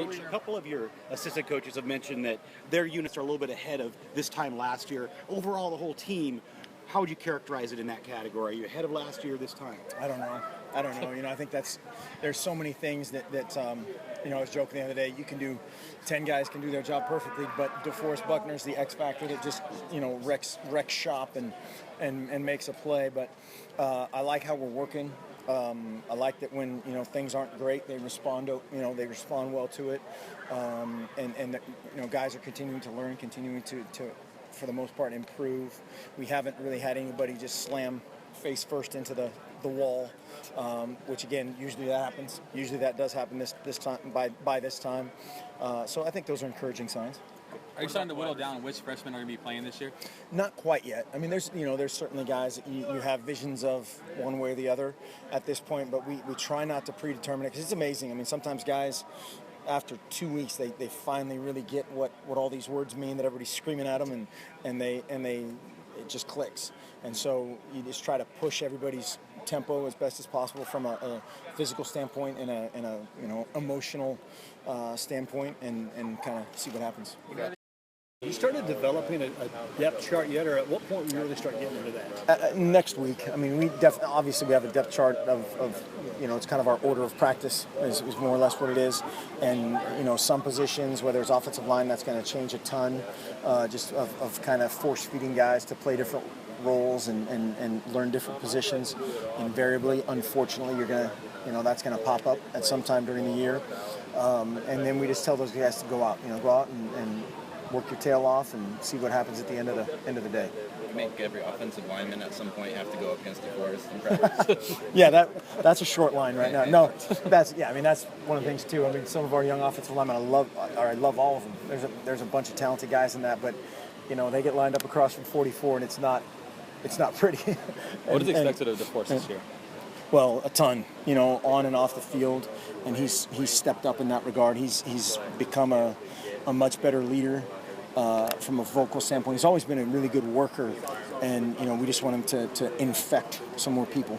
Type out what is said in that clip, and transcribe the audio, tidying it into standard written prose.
Coach, a couple of your assistant coaches have mentioned that their units are a little bit ahead of this time last year. Overall, the whole team, how would you characterize it in that category? Are you ahead of last year this time? I don't know. I think there's so many things that I was joking the other day. 10 guys can do their job perfectly, but DeForest Buckner's the X factor that just, wrecks shop and makes a play. But I like how we're working. I like that when things aren't great, they respond well to it, and guys are continuing to learn, continuing to for the most part improve. We haven't really had anybody just slam face first into the wall, which again usually that happens. Usually that does happen this time by this time. So I think those are encouraging signs. Are you starting to whittle down which freshmen are going to be playing this year? Not quite yet. I mean, there's certainly guys that you have visions of one way or the other at this point, but we try not to predetermine it because it's amazing. I mean, sometimes guys, after 2 weeks, they finally really get what all these words mean that everybody's screaming at them, and it just clicks. And so you just try to push everybody's tempo as best as possible from a physical standpoint and a emotional standpoint, and kind of see what happens. You started developing a depth chart yet, or at what point will you really start getting into that? Next week. I mean, obviously we have a depth chart of it's kind of our order of practice is more or less what it is, and some positions, whether it's offensive line, that's going to change a ton, just of kind of force feeding guys to play different roles and learn different positions. Invariably, unfortunately, you're gonna that's going to pop up at some time during the year, and then we just tell those guys to go out and work your tail off and see what happens at the end of the day. You make every offensive lineman at some point have to go up against DeForest in practice. Yeah, that's a short line right now. No, that's one of the things too. I mean, some of our young offensive linemen, I love all of them. There's a bunch of talented guys in that, but they get lined up across from 44, and it's not pretty. What is expected of DeForest this year? Well, a ton, on and off the field, and he's stepped up in that regard. He's become a much better leader. From a vocal standpoint, he's always been a really good worker, and we just want him to infect some more people.